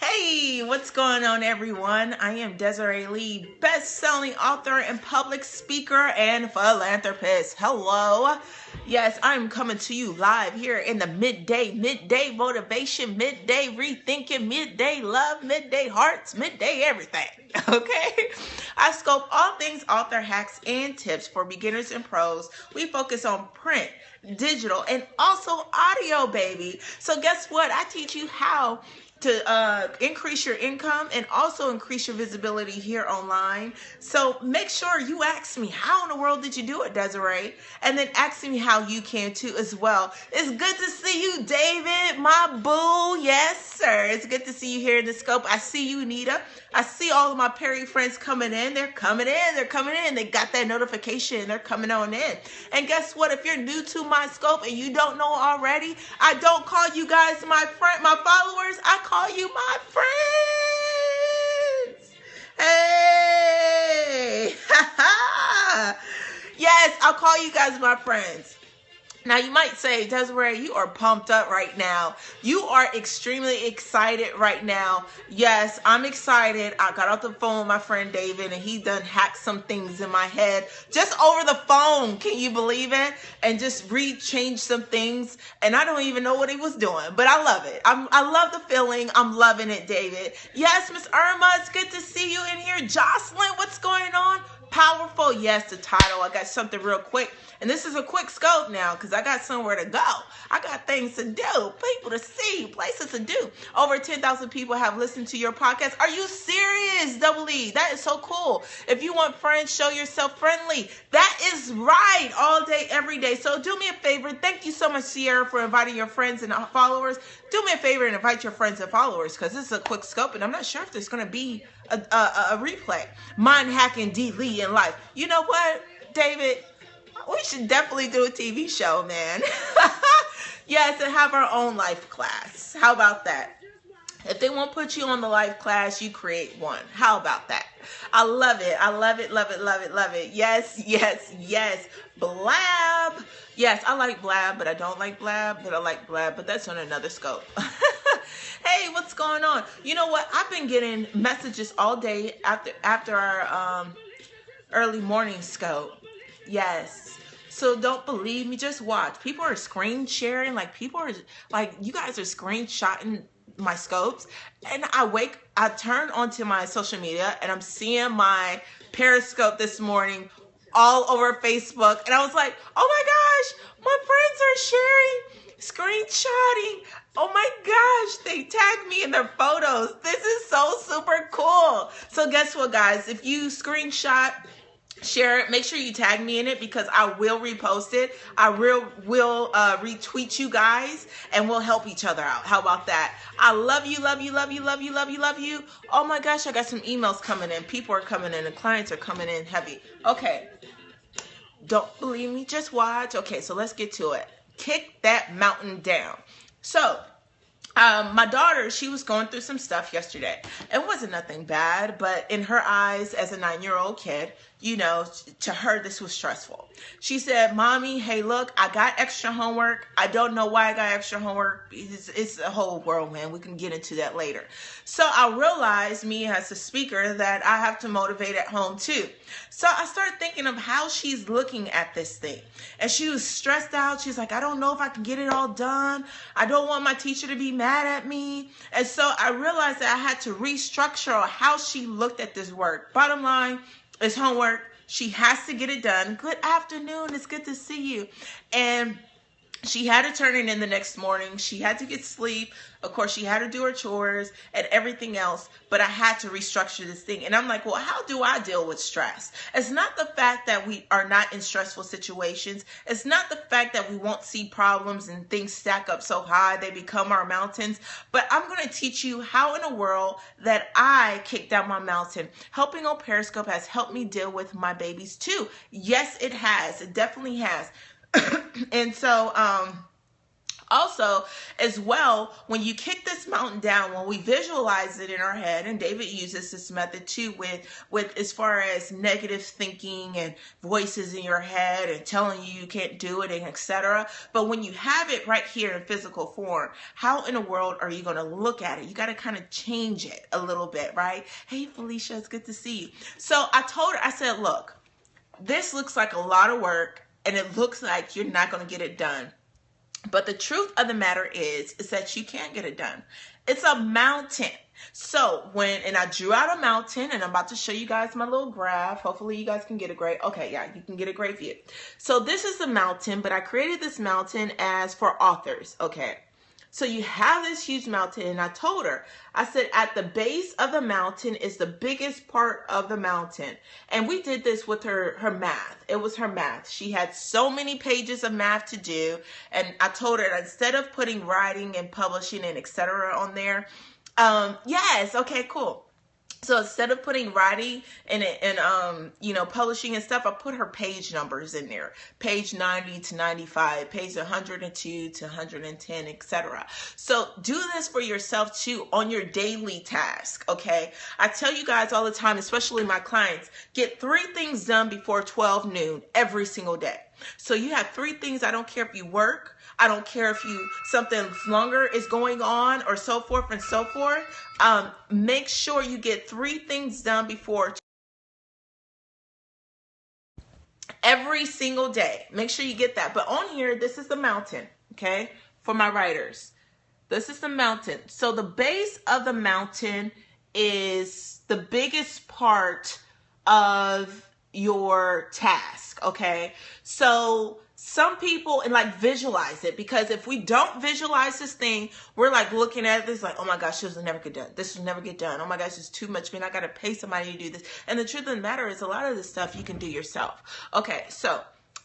Hey, what's going on, everyone? I am Desiree, best-selling author and public speaker and philanthropist. Hello. Yes, I'm coming to you live here in the midday motivation, midday rethinking, midday love, midday hearts, midday everything. Okay? I scope all things author hacks and tips for beginners and pros. We focus on print, digital, and also audio, baby. So guess what? I teach you how to increase your income and also increase your visibility here online. So make sure you ask me, how in the world did you do it, Desiree? And then ask me how you can too as well. It's good to see you, David, my boo. Yes, sir. It's good to see you here in the scope. I see you, Nita. I see all of my Perry friends coming in. They're coming in. They're coming in. They got that notification. They're coming on in. And guess what? If you're new to my scope and you don't know already, I don't call you guys my friend, my followers. I call you my friends. Hey. Yes, I'll call you guys my friends. Now, you might say, Desiree, you are pumped up right now. You are extremely excited right now. Yes, I'm excited. I got off the phone with my friend David, and he done hacked some things in my head just over the phone. Can you believe it? And just re-changed some things, and I don't even know what he was doing, but I love it. I love the feeling. I'm loving it, David. Yes, Miss Irma, it's good to see you in here. Jocelyn, what's going on? Powerful. Yes, the title. I got something real quick. And this is a quick scope now because I got somewhere to go. I got things to do, people to see, places to do. Over 10,000 people have listened to your podcast. Are you serious, Double E? That is so cool. If you want friends, show yourself friendly. That is right. All day, every day. So do me a favor. Thank you so much, Sierra, for inviting your friends and followers. Do me a favor and invite your friends and followers because this is a quick scope and I'm not sure if there's going to be a replay. Mind hacking, deleting life. You know what, David? We should definitely do a TV show, man. Yes, and have our own life class. How about that? If they won't put you on the life class, you create one. How about that? I love it. I love it, love it, love it, love it. Yes, yes, yes. Blab. Yes, I like Blab, but I don't like Blab, but I like Blab, but that's on another scope. Hey, what's going on? You know what? I've been getting messages all day after our early morning scope. Yes. So don't believe me, just watch. People are screen sharing, people are you guys are screenshotting my scopes. And I turn onto my social media and I'm seeing my Periscope this morning all over Facebook. And I was like, oh my gosh, my friends are sharing, screenshotting. Oh my gosh, they tagged me in their photos. This is so super cool. So guess what, guys? If you screenshot, share it, make sure you tag me in it because I will repost it. I will retweet you guys and we'll help each other out. How about that? I love you, love you, love you, love you, love you, love you. Oh my gosh, I got some emails coming in. People are coming in and clients are coming in heavy. Okay. Don't believe me, just watch. Okay, so let's get to it. Kick that mountain down. So, my daughter, she was going through some stuff yesterday. It wasn't nothing bad, but in her eyes as a 9-year-old kid, to her, this was stressful. She said, Mommy, hey, look, I got extra homework. I don't know why I got extra homework. It's a whole world, man. We can get into that later. So I realized, me as a speaker, that I have to motivate at home too. So I started thinking of how she's looking at this thing. And she was stressed out. She's like, I don't know if I can get it all done. I don't want my teacher to be mad at me. And so I realized that I had to restructure how she looked at this work. Bottom line, it's homework. She has to get it done. Good afternoon. It's good to see you. And she had to turn it in the next morning. She had to get sleep. Of course, she had to do her chores and everything else, but I had to restructure this thing. And I'm like, well, how do I deal with stress? It's not the fact that we are not in stressful situations. It's not the fact that we won't see problems and things stack up so high they become our mountains. But I'm going to teach you how in a world that I kick down my mountain. Helping on Periscope has helped me deal with my babies too. Yes, it has. It definitely has. And so, Also, as well, when you kick this mountain down, when we visualize it in our head, and David uses this method too with as far as negative thinking and voices in your head and telling you can't do it and etc. But when you have it right here in physical form, how in the world are you going to look at it? You got to kind of change it a little bit, right? Hey, Felicia, it's good to see you. So I told her, I said, look, this looks like a lot of work and it looks like you're not going to get it done. But the truth of the matter is that you can't get it done. It's a mountain. So and I drew out a mountain, and I'm about to show you guys my little graph. Hopefully you guys can get a great, okay, yeah, you can get a great view. So this is the mountain, but I created this mountain as for authors, okay? So you have this huge mountain, and I told her, I said, at the base of the mountain is the biggest part of the mountain. And we did this with her math. It was her math. She had so many pages of math to do. And I told her, instead of putting writing and publishing and etc. on there, yes, okay, cool. So instead of putting writing and publishing and stuff, I put her page numbers in there. Page 90 to 95, page 102 to 110, etc. So do this for yourself too on your daily task, okay? I tell you guys all the time, especially my clients, get 3 things done before 12 noon every single day. So you have 3 things. I don't care if you work. I don't care if something longer is going on or so forth and so forth. Make sure you get 3 things done before every single day. Make sure you get that. But on here, this is the mountain, okay, for my writers. This is the mountain. So the base of the mountain is the biggest part of your task, okay? So some people, and like visualize it, because if we don't visualize this thing, we're like looking at this like, oh my gosh, this will never get done. This will never get done. Oh my gosh, it's too much. Man, I got to pay somebody to do this. And the truth of the matter is a lot of this stuff you can do yourself. Okay, so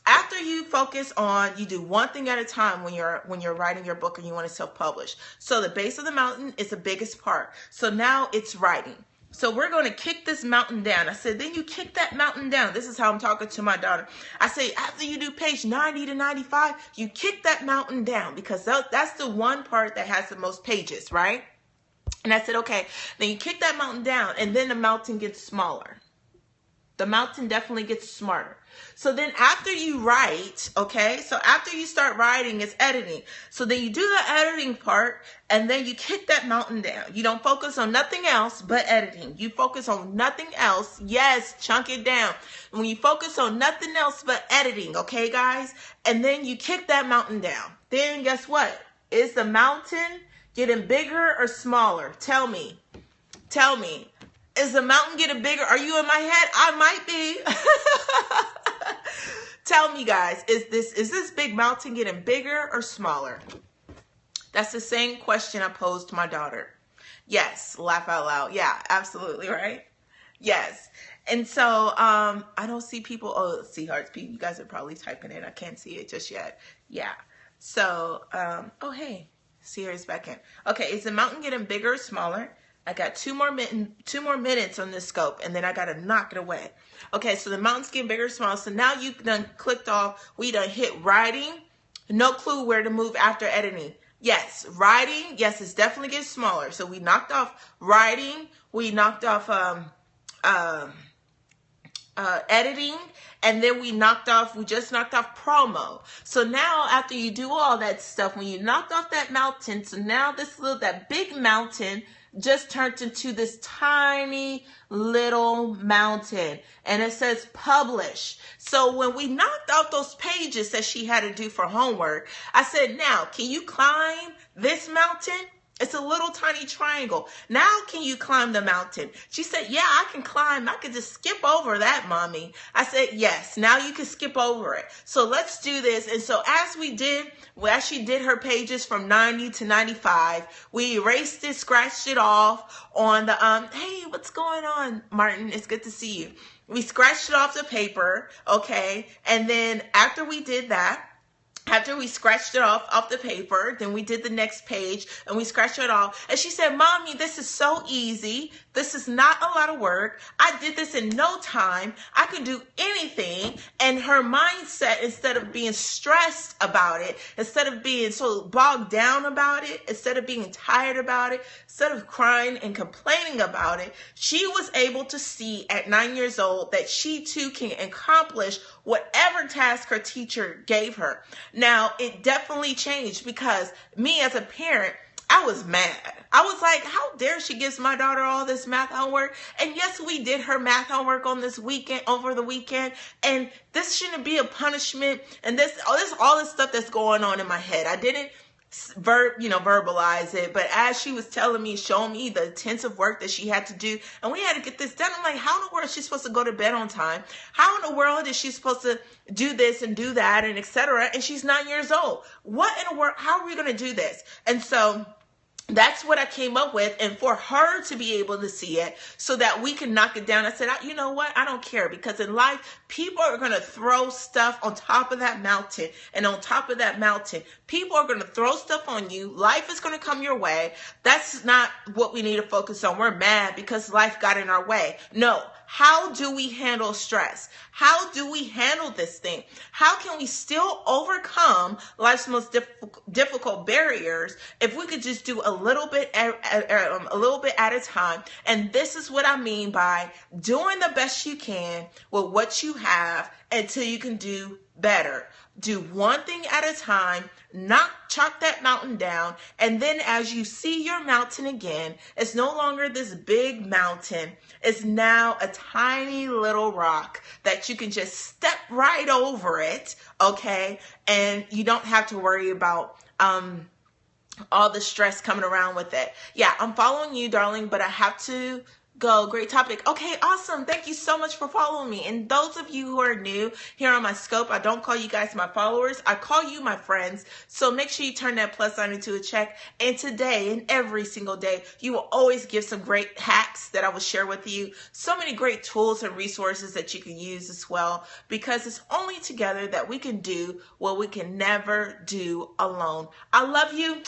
after you focus on, you do one thing at a time when you're writing your book and you want to self-publish. So the base of the mountain is the biggest part. So now it's writing. So we're going to kick this mountain down. I said, then you kick that mountain down. This is how I'm talking to my daughter. I say, after you do page 90 to 95, you kick that mountain down, because that's the one part that has the most pages, right? And I said, okay, then you kick that mountain down, and then the mountain gets smaller. The mountain definitely gets smarter. So then after you write, okay, so after you start writing, it's editing. So then you do the editing part, and then you kick that mountain down. You don't focus on nothing else but editing. You focus on nothing else. Yes, chunk it down. When you focus on nothing else but editing, okay, guys? And then you kick that mountain down. Then guess what? Is the mountain getting bigger or smaller? Tell me. Tell me. Is the mountain getting bigger? Are you in my head? I might be. Tell me, guys, is this big mountain getting bigger or smaller? That's the same question I posed to my daughter. Yes, laugh out loud. Yeah, absolutely, right? Yes. And so I don't see people. Oh, see hearts. You guys are probably typing in. I can't see it just yet. Yeah. So, oh, hey, Sierra's back in. Okay, is the mountain getting bigger or smaller? I got 2 more minutes on this scope, and then I got to knock it away. Okay, so the mountain's getting bigger or smaller. So now you done clicked off. We done hit writing. No clue where to move after editing. Yes, writing. Yes, it's definitely getting smaller. So we knocked off writing. We knocked off editing. And then we just knocked off promo. So now after you do all that stuff, when you knocked off that mountain, so now that big mountain just turned into this tiny little mountain, and it says publish. So when we knocked out those pages that she had to do for homework, I said, now can you climb this mountain? It's a little tiny triangle. Now can you climb the mountain? She said, yeah, I can climb. I can just skip over that, mommy. I said, yes, now you can skip over it. So let's do this. And so as she did her pages from 90 to 95, we erased it, scratched it off on the, hey, what's going on, Martin? It's good to see you. We scratched it off the paper, okay? And then after we did that, after we scratched it off the paper, then we did the next page and we scratched it off. And she said, Mommy, this is so easy. This is not a lot of work. I did this in no time. I could do anything. And her mindset, instead of being stressed about it, instead of being so bogged down about it, instead of being tired about it, instead of crying and complaining about it, she was able to see at 9 years old that she too can accomplish whatever task her teacher gave her. Now, it definitely changed because me as a parent, I was mad. I was like, how dare she gives my daughter all this math homework? And yes, we did her math homework on this weekend, over the weekend. And this shouldn't be a punishment. And all this stuff that's going on in my head. I didn't verbalize it, but as she was telling me, showing me the intensive work that she had to do, and we had to get this done, I'm like, how in the world is she supposed to go to bed on time? How in the world is she supposed to do this and do that and etc.? And she's 9 years old. What in the world? How are we going to do this? And so that's what I came up with, and for her to be able to see it so that we can knock it down. I said, you know what? I don't care, because in life, people are going to throw stuff on top of that mountain, and on top of that mountain, people are going to throw stuff on you. Life is going to come your way. That's not what we need to focus on. We're mad because life got in our way. No. How do we handle stress? How do we handle this thing? How can we still overcome life's most difficult barriers if we could just do a little bit at a time? And this is what I mean by doing the best you can with what you have until you can do better. Do one thing at a time, not chalk that mountain down, and then as you see your mountain again, it's no longer this big mountain. It's now a tiny little rock that you can just step right over it, okay? And you don't have to worry about all the stress coming around with it. Yeah, I'm following you, darling, but I have to go. Great topic. Okay, awesome. Thank you so much for following me. And those of you who are new here on my scope, I don't call you guys my followers. I call you my friends. So make sure you turn that plus sign into a check. And today and every single day, you will always give some great hacks that I will share with you. So many great tools and resources that you can use as well, because it's only together that we can do what we can never do alone. I love you.